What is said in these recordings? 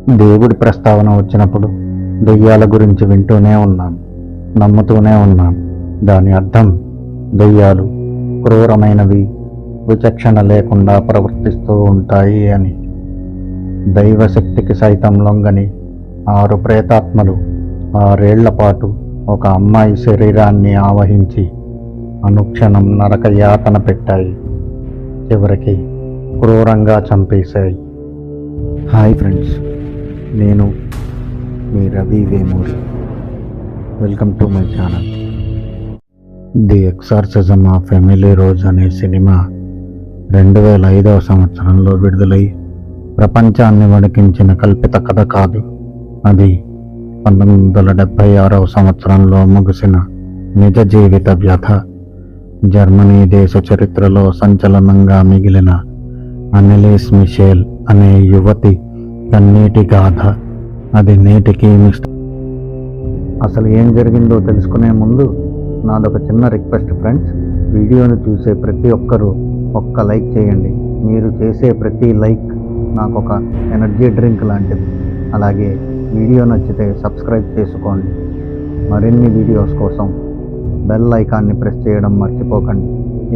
దేవుడి ప్రస్తావన వచ్చినప్పుడు దెయ్యాల గురించి వింటూనే ఉన్నాను, నమ్ముతూనే ఉన్నాను. దాని అర్థం దెయ్యాలు క్రూరమైనవి, విచక్షణ లేకుండా ప్రవర్తిస్తూ ఉంటాయి అని. దైవశక్తికి సైతం లొంగని 6 ప్రేతాత్మలు 6 ఏళ్ల పాటు ఒక అమ్మాయి శరీరాన్ని ఆవహించి అనుక్షణం నరక యాతన పెట్టాయి. చివరికి క్రూరంగా చంపేశాయి. హాయ్ ఫ్రెండ్స్, నేను మీ Ravi Vemuri. Welcome to my channel. The exorcism of Emily Rose అనే సినిమా 2005వ సంవత్సరంలో విడుదలై ప్రపంచాన్ని వణికించిన కల్పిత కథ కాదు. అది 1976వ సంవత్సరంలో ముగిసిన నిజ జీవిత వ్యథ. జర్మనీ దేశ చరిత్రలో సంచలనంగా మిగిలిన అన్నెలీస్ మిషేల్ అనే యువతి కన్నీటి గాథ. అది నేటికి అసలు ఏం జరిగిందో తెలుసుకునే ముందు నాదొక చిన్న రిక్వెస్ట్ ఫ్రెండ్స్. వీడియోను చూసే ప్రతి ఒక్కరూ ఒక్క లైక్ చేయండి. మీరు చేసే ప్రతి లైక్ నాకు ఒక ఎనర్జీ డ్రింక్ లాంటిది. అలాగే వీడియో నచ్చితే సబ్స్క్రైబ్ చేసుకోండి. మరిన్ని వీడియోస్ కోసం బెల్ ఐకాన్ని ప్రెస్ చేయడం మర్చిపోకండి.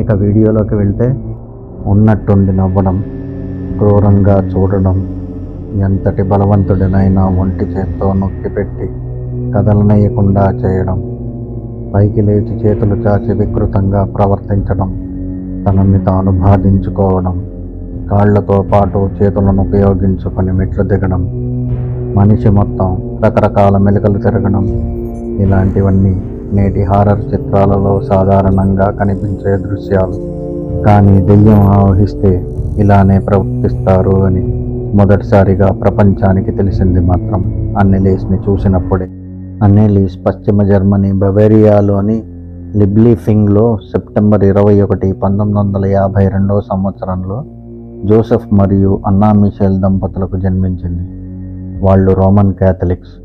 ఇక వీడియోలోకి వెళ్తే, ఉన్నట్టుండి నవ్వడం, క్రూరంగా చూడడం, ఎంతటి బలవంతుడినైనా ఒంటి చేత్తో నొక్కిపెట్టి కదలనేయకుండా చేయడం, పైకి లేచి చేతులు చాచి వికృతంగా ప్రవర్తించడం, తనని తాను బాధించుకోవడం, కాళ్లతో పాటు చేతులను ఉపయోగించుకొని మెట్లు దిగడం, మనిషి మొత్తం రకరకాల మెలికలు తిరగడం, ఇలాంటివన్నీ నేటి హారర్ చిత్రాలలో సాధారణంగా కనిపించే దృశ్యాలు. కానీ దెయ్యం ఆవహిస్తే ఇలానే ప్రవర్తిస్తారు అని మొదటిసారిగా ప్రపంచానికి తెలిసింది మాత్రం అన్నెలీస్ని చూసినప్పుడే. అన్నెలీస్ పశ్చిమ జర్మనీ బవేరియాలోని లిబ్లీఫింగ్లో సెప్టెంబర్ 21, 1952వ సంవత్సరంలో జోసెఫ్ మరియు అన్నా మిషేల్ దంపతులకు జన్మించింది. వాళ్ళు రోమన్ క్యాథలిక్స్.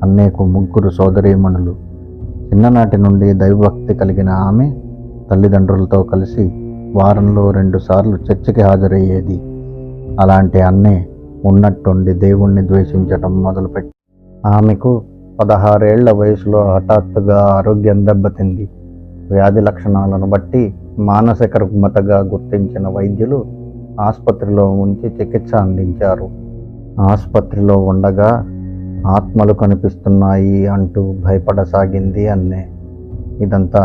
అన్నేకు 3 సోదరీమణులు. చిన్ననాటి నుండి దైవభక్తి కలిగిన ఆమె తల్లిదండ్రులతో కలిసి వారంలో 2 సార్లు చర్చికి హాజరయ్యేది. అలాంటి అన్నే ఉన్నట్టుండి దేవుణ్ణి ద్వేషించడం మొదలుపెట్టి ఆమెకు 16 ఏళ్ల వయసులో హఠాత్తుగా ఆరోగ్యం దెబ్బతింది. వ్యాధి లక్షణాలను బట్టి మానసిక రుగ్మతగా గుర్తించిన వైద్యులు ఆసుపత్రిలో ఉంచి చికిత్స అందించారు. ఆసుపత్రిలో ఉండగా ఆత్మలు కనిపిస్తున్నాయి అంటూ భయపడసాగింది అన్నే. ఇదంతా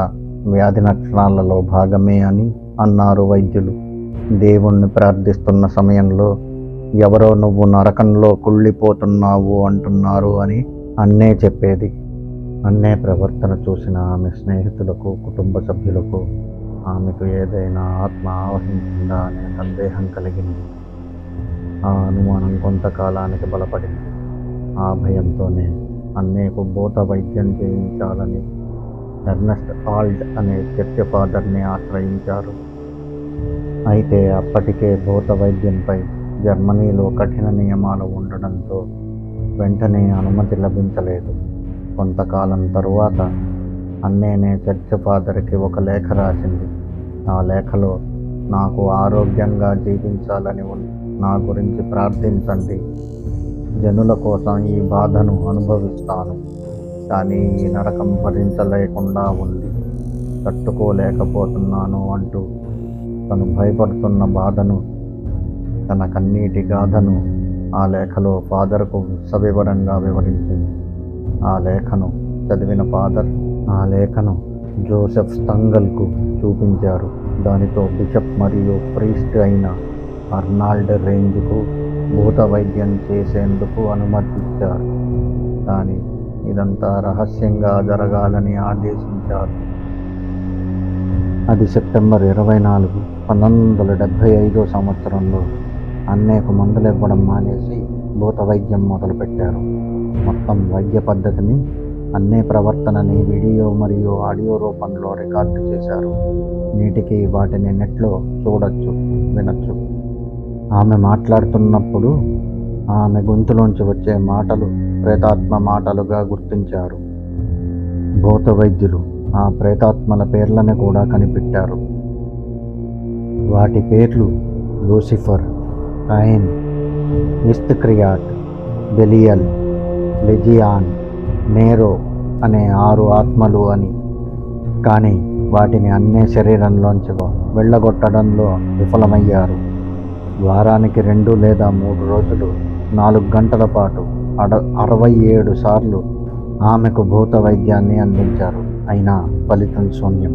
వ్యాధి లక్షణాలలో భాగమే అని అన్నారు వైద్యులు. దేవుణ్ణి ప్రార్థిస్తున్న సమయంలో ఎవరో నువ్వు నరకంలో కుళ్ళిపోతున్నావు అంటున్నారు అని అన్నే చెప్పేది. అన్నే ప్రవర్తన చూసిన ఆమె స్నేహితులకు, కుటుంబ సభ్యులకు ఆమెకు ఏదైనా ఆత్మ ఆవహించిందా అనే సందేహం కలిగింది. ఆ అనుమానం కొంతకాలానికి బలపడింది. ఆ భయంతోనే అన్నేకు భూత వైద్యం చేయించాలని ఎర్నెస్ట్ ఆల్ట్ అనే చర్చ్ ఫాదర్ని ఆశ్రయించారు. అయితే అప్పటికే భూత వైద్యంపై జర్మనీలో కఠిన నియమాలు ఉండడంతో వెంటనే అనుమతి లభించలేదు. కొంతకాలం తరువాత అన్నేనే చర్చ్ ఫాదర్కి ఒక లేఖ రాసింది. ఆ లేఖలో, నాకు ఆరోగ్యంగా జీవించాలని ఉంది, నా గురించి ప్రార్థించండి, జనుల కోసం ఈ బాధను అనుభవిస్తాను, కానీ ఈ నరకం భరించలేకుండా ఉంది, తట్టుకోలేకపోతున్నాను అంటూ తను భయపడుతున్న బాధను, తన కన్నీటి గాథను ఆ లేఖలో ఫాదర్కు సవివరంగా వివరించింది. ఆ లేఖను చదివిన ఫాదర్ ఆ లేఖను జోసెఫ్ స్తంగల్కు చూపించారు. దానితో బిషప్ మరియు ప్రీస్ట్ అయిన అర్నాల్డ్ రేంజ్కు భూత వైద్యం చేసేందుకు అనుమతిచ్చారు. కానీ ఇదంతా రహస్యంగా జరగాలని ఆదేశించారు. అది సెప్టెంబర్ 24, 1975వ సంవత్సరంలో అన్నేకు మందులివ్వడం మానేసి భూత వైద్యం మొదలుపెట్టారు. మొత్తం వైద్య పద్ధతిని, అన్నే ప్రవర్తనని వీడియో మరియు ఆడియో రూపంలో రికార్డు చేశారు. నేటికి వాటిని నెట్లో చూడొచ్చు, వినొచ్చు. ఆమె మాట్లాడుతున్నప్పుడు ఆమె గొంతులోంచి వచ్చే మాటలు ప్రేతాత్మ మాటలుగా గుర్తించారు. భూత వైద్యులు ఆ ప్రేతాత్మల పేర్లను కూడా కనిపెట్టారు. వాటి పేర్లు లూసిఫర్, కైన్, ఇస్త్క్రియాట్, బెలియల్, లెజియాన్, నేరో అనే 6 ఆత్మలు అని. కానీ వాటిని అన్నే శరీరంలోంచి వెళ్ళగొట్టడంలో విఫలమయ్యారు. వారానికి 2 లేదా 3 రోజులు 4 గంటల పాటు 67 సార్లు ఆమెకు భూత వైద్యాన్ని అందించారు. అయినా ఫలితం శూన్యం.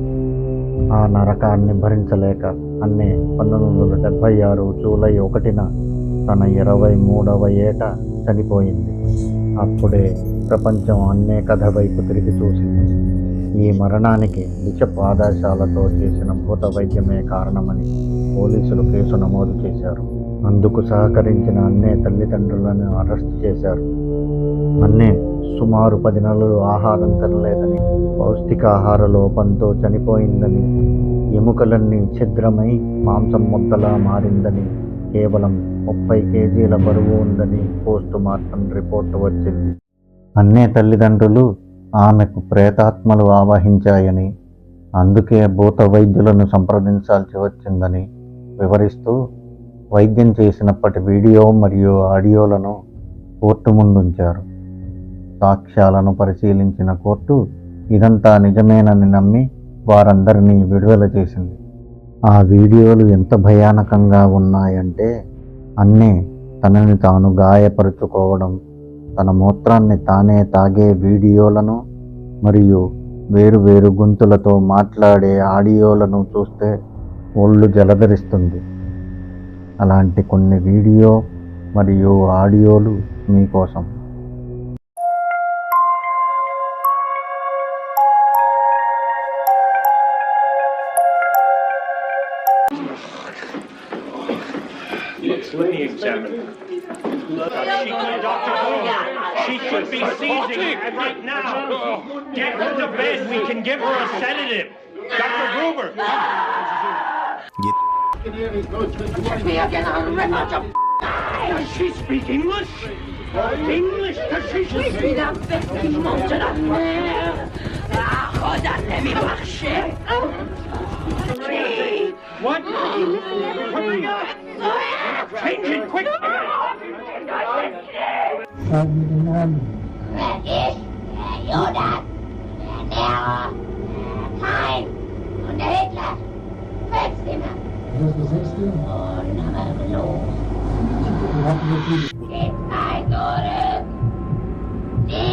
ఆ నరకాన్ని భరించలేక అన్నే 1976 జూలై 1న తన 23వ ఏట చనిపోయింది. అప్పుడే ప్రపంచం అన్నే కథ వైపు తిరిగి చూసింది. ఈ మరణానికి విషపు ఆదేశాలతో చేసిన భూత వైద్యమే కారణమని పోలీసులు కేసు నమోదు చేశారు. అందుకు సహకరించిన అన్నే తల్లిదండ్రులను అరెస్ట్ చేశారు. అన్నే సుమారు 10 నెలలు ఆహారం తినలేదని, పౌష్టికాహార లోపంతో చనిపోయిందని, ఎముకలన్నీ ఛిద్రమై మాంసం ముద్దలా మారిందని, కేవలం 30 కేజీల బరువు ఉందని పోస్ట్ మార్టం రిపోర్టు వచ్చింది. అన్నే తల్లిదండ్రులు ఆమెకు ప్రేతాత్మలు ఆవహించాయని, అందుకే భూత వైద్యులను సంప్రదించాల్సి వచ్చిందని వివరిస్తూ వైద్యం చేసినప్పటి వీడియో మరియు ఆడియోలను కోర్టు ముందుంచారు. సాక్ష్యాలను పరిశీలించిన కోర్టు ఇదంతా నిజమేనని నమ్మి వారందరినీ విడుదల చేసింది. ఆ వీడియోలు ఎంత భయానకంగా ఉన్నాయంటే, అన్నే తనని తాను గాయపరుచుకోవడం, తన మూత్రాన్ని తానే తాగే వీడియోలను మరియు వేరు గొంతులతో మాట్లాడే ఆడియోలను చూస్తే ఒళ్ళు జలధరిస్తుంది. అలాంటి కొన్ని వీడియో మరియు ఆడియోలు మీకోసం. Let me examine her. She should be seizing right now. Get her to bed. We can give her a sedative. Dr. Gruber. Check me again, I'll rip out your Does she speak English? English? Does she speak? suis la bête qui monte de la mer. Redonnez-moi marcher. What? What do you got? Change it quick. Yoda, Nero, Time, und der Hitler. Festnehmen. Und haben los. Gebt ein Gutes. Die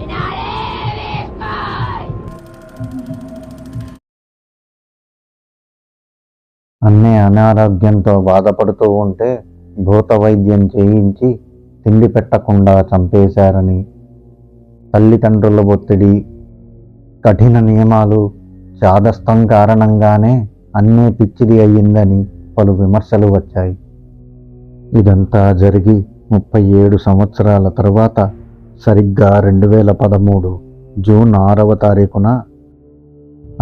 in alle Ewigkeit. అన్నే అనారోగ్యంతో బాధపడుతూ ఉంటే భూత వైద్యం చేయించి తిండి పెట్టకుండా చంపేశారని, తల్లిదండ్రుల ఒత్తిడి, కఠిన నియమాలు, చాదస్తం కారణంగానే అన్నే పిచ్చిది అయ్యిందని పలు విమర్శలు వచ్చాయి. ఇదంతా జరిగి 37 సంవత్సరాల తర్వాత సరిగ్గా 2013 జూన్ 6వ తారీఖున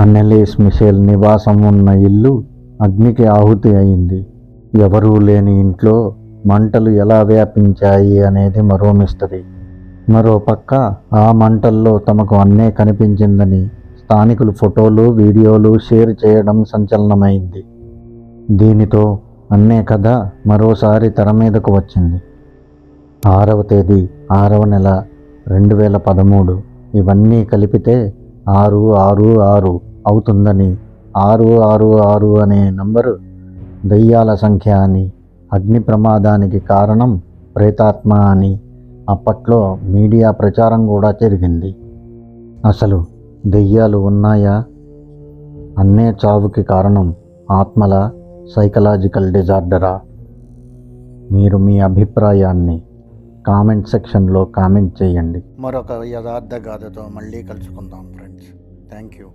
అన్నెలీస్ మిషేల్ నివాసం ఉన్న ఇల్లు అగ్నికి ఆహుతి అయింది. ఎవరూ లేని ఇంట్లో మంటలు ఎలా వ్యాపించాయి అనేది మరో మిస్టరీ. మరో పక్క ఆ మంటల్లో తమకు అన్నే కనిపించిందని స్థానికులు ఫోటోలు, వీడియోలు షేర్ చేయడం సంచలనమైంది. దీనితో అన్నే కథ మరోసారి తెర మీదకు వచ్చింది. 6వ తేదీ 6వ నెల 2013 ఇవన్నీ కలిపితే 666 అవుతుందని, 666 అనే నంబరు దయ్యాల సంఖ్య అని, అగ్ని ప్రమాదానికి కారణం ప్రేతాత్మ అని అప్పట్లో మీడియా ప్రచారం కూడా జరిగింది. అసలు దెయ్యాలు ఉన్నాయా? అన్నే చావుకి కారణం ఆత్మల సైకలాజికల్ డిజార్డరా? మీరు మీ అభిప్రాయాన్ని కామెంట్ సెక్షన్లో కామెంట్ చేయండి. మరొక యథార్థ గాథతో మళ్ళీ కలుసుకుందాం ఫ్రెండ్స్. Thank you.